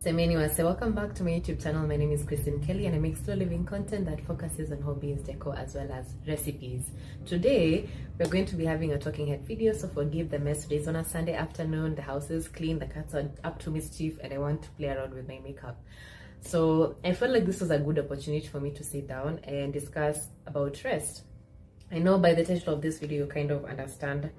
So welcome back to my YouTube channel. My name is Kristen Kelly and I make slow living content that focuses on hobbies, decor, as well as recipes. Today, we're going to be having a talking head video, so forgive the mess. Today's on a Sunday afternoon, the house is clean, the cats are up to mischief, and I want to play around with my makeup. So I felt like this was a good opportunity for me to sit down and discuss about rest. I know by the title of this video, you kind of understand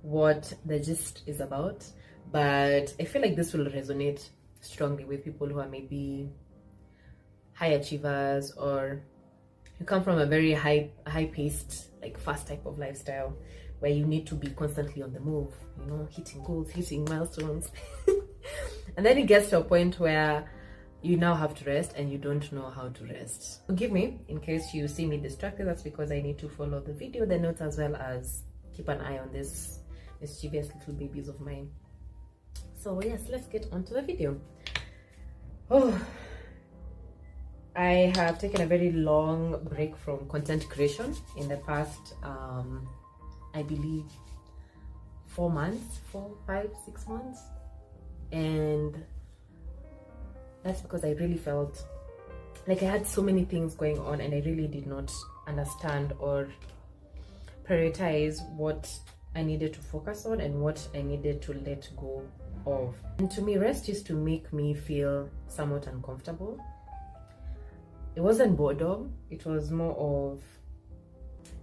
what the gist is about, but I feel like this will resonate strongly with people who are maybe high achievers, or you come from a very high-paced, like fast type of lifestyle where you need to be constantly on the move, you know, hitting goals, hitting milestones. And then it gets to a point where you now have to rest and you don't know how to rest. Forgive me in case you see me distracted. That's because I need to follow the video, the notes, as well as keep an eye on this mischievous little babies of mine. So yes, let's get on to the video. I have taken a very long break from content creation in the past, I believe 4 months, 4, 5, 6 months. And that's because I really felt like I had so many things going on and I really did not understand or prioritize what I needed to focus on and what I needed to let go of. And to me, rest used to make me feel somewhat uncomfortable. It wasn't boredom, it was more of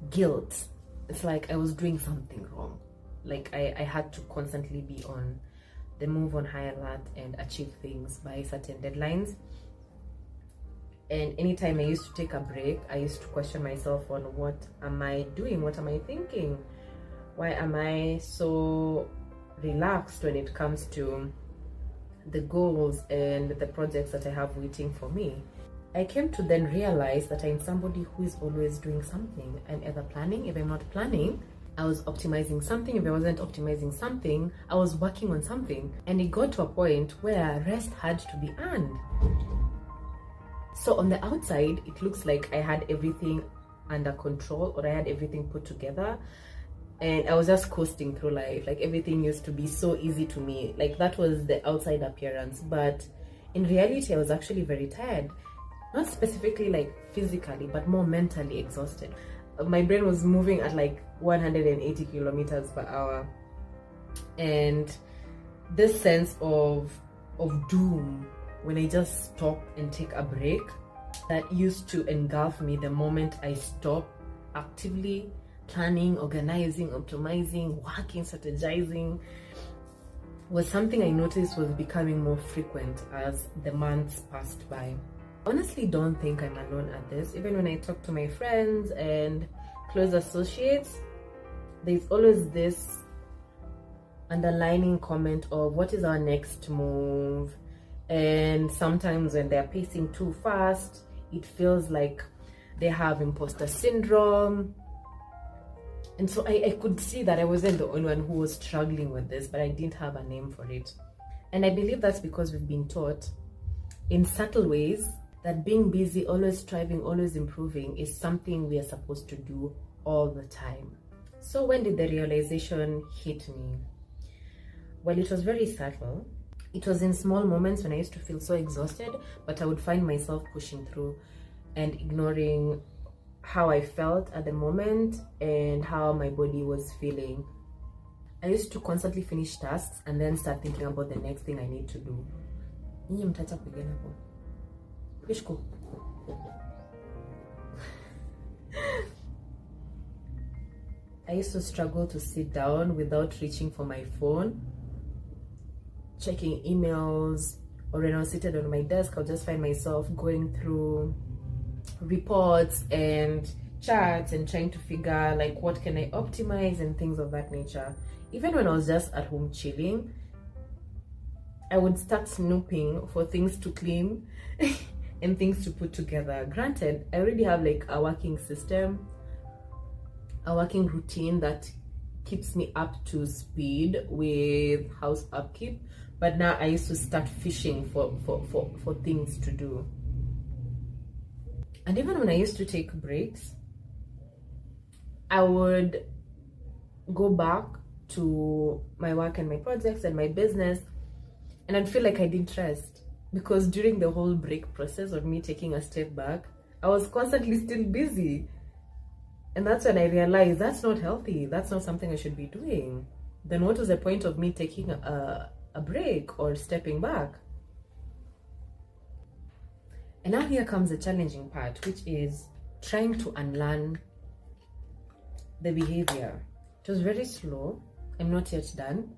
guilt. It's like I was doing something wrong. Like I had to constantly be on the move, on high alert, and achieve things by certain deadlines. And anytime I used to take a break, I used to question myself on what am I doing? What am I thinking? Why am I so relaxed when it comes to the goals and the projects that I have waiting for me? I came to then realize that I'm somebody who is always doing something. I'm either planning. If I'm not planning, I was optimizing something. If I wasn't optimizing something, I was working on something. And it got to a point where rest had to be earned. So on the outside, it looks like I had everything under control, or I had everything put together, and I was just coasting through life. Like everything used to be so easy to me. Like that was the outside appearance, but in reality I was actually very tired. Not specifically like physically, but more mentally exhausted. My brain was moving at like 180 kilometers per hour, and this sense of doom when I just stop and take a break, that used to engulf me the moment I stopped actively planning, organizing, optimizing, working, strategizing, was something I noticed was becoming more frequent as the months passed by. I honestly don't think I'm alone at this. Even when I talk to my friends and close associates, there's always this underlining comment of what is our next move. And sometimes when they're pacing too fast, it feels like they have imposter syndrome. And so I could see that I wasn't the only one who was struggling with this, but I didn't have a name for it. And I believe that's because we've been taught in subtle ways that being busy, always striving, always improving is something we are supposed to do all the time. So when did the realization hit me? Well, it was very subtle. It was in small moments when I used to feel so exhausted, but I would find myself pushing through and ignoring how I felt at the moment and how my body was feeling. I used to constantly finish tasks and then start thinking about the next thing I need to do. I used to struggle to sit down without reaching for my phone, checking emails, or when I was seated on my desk, I'll just find myself going through reports and charts and trying to figure like what can I optimize and things of that nature. Even when I was just at home chilling, I would start snooping for things to clean and things to put together. Granted, I already have like a working system, a working routine that keeps me up to speed with house upkeep, but now I used to start fishing for things to do. And even when I used to take breaks, I would go back to my work and my projects and my business, and I'd feel like I didn't rest. because during the whole break process of me taking a step back, I was constantly still busy. And that's when I realized that's not healthy. That's not something I should be doing. Then what was the point of me taking a break or stepping back? And now here comes the challenging part, which is trying to unlearn the behavior. It was very slow. I'm not yet done.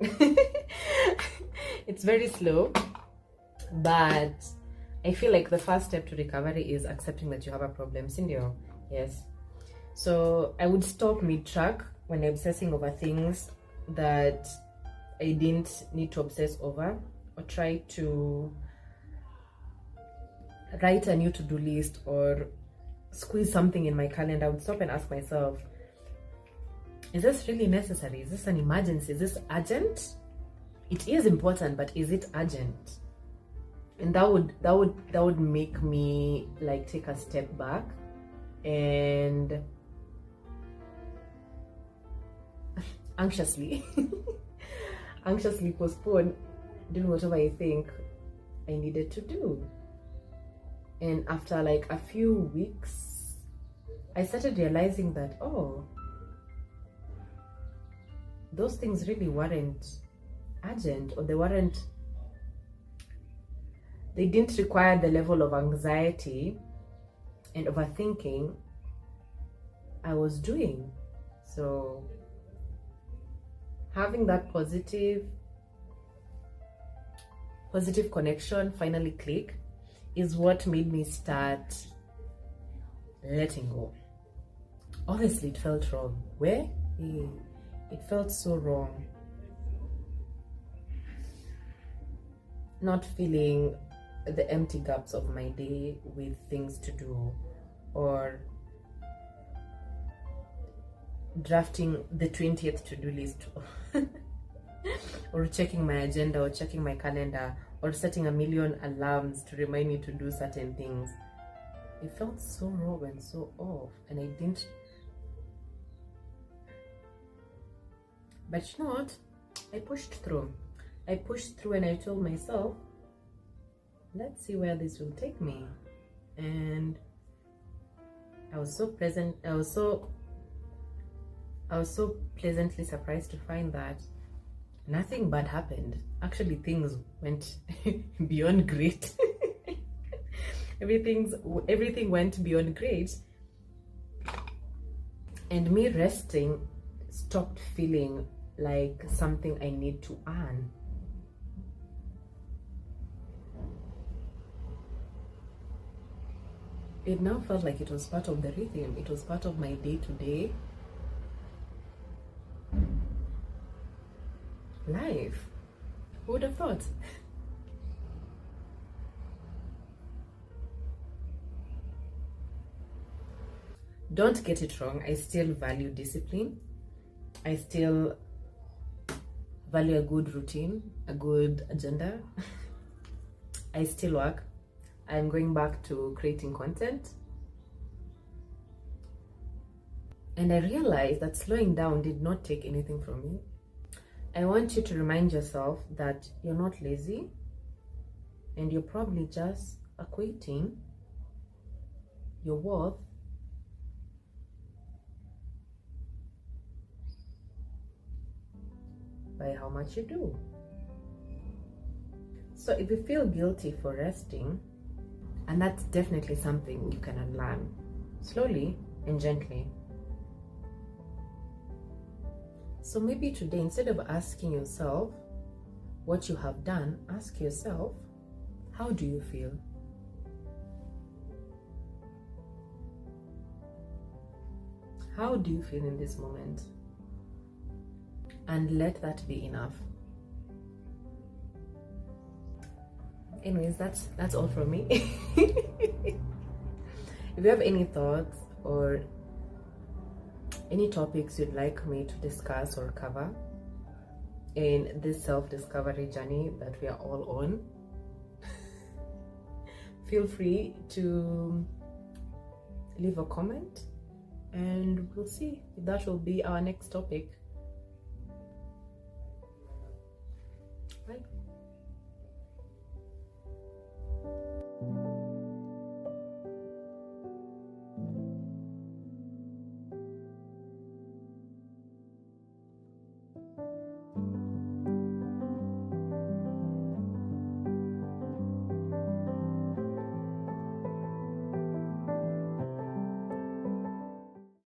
It's very slow, but I feel like the first step to recovery is accepting that you have a problem. Cindy, yes. So I would stop mid-track when obsessing over things that I didn't need to obsess over, or try to write a new to-do list or squeeze something in my calendar. I would stop and ask myself, is this really necessary? Is this an emergency? Is this urgent? It is important, but is it urgent? And that would make me like take a step back and anxiously postpone doing whatever I think I needed to do. And after like a few weeks, I started realizing that, oh, those things really weren't urgent, or they didn't require the level of anxiety and overthinking I was doing. So having that positive connection finally click is what made me start letting go. Honestly, it felt wrong. It felt so wrong. Not feeling the empty gaps of my day with things to do, or drafting the 20th to-do list or checking my agenda or checking my calendar or setting a million alarms to remind me to do certain things. It felt so wrong and so off, and I didn't. But you know what? I pushed through and I told myself, let's see where this will take me. And I was so pleasantly surprised to find that nothing bad happened. Actually, things went beyond great. Everything went beyond great. And me resting stopped feeling like something I need to earn. It now felt like it was part of the rhythm. It was part of my day-to-day life. Who would have thought? Don't get it wrong. I still value discipline. I still value a good routine, a good agenda. I still work. I'm going back to creating content. And I realized that slowing down did not take anything from me. I want you to remind yourself that you're not lazy, and you're probably just equating your worth by how much you do. So if you feel guilty for resting, and that's definitely something you can unlearn slowly and gently. So maybe today, instead of asking yourself what you have done, ask yourself, how do you feel? How do you feel in this moment? And let that be enough. Anyways, that's all from me. If you have any thoughts or any topics you'd like me to discuss or cover in this self-discovery journey that we are all on, feel free to leave a comment, and we'll see if that will be our next topic. Right?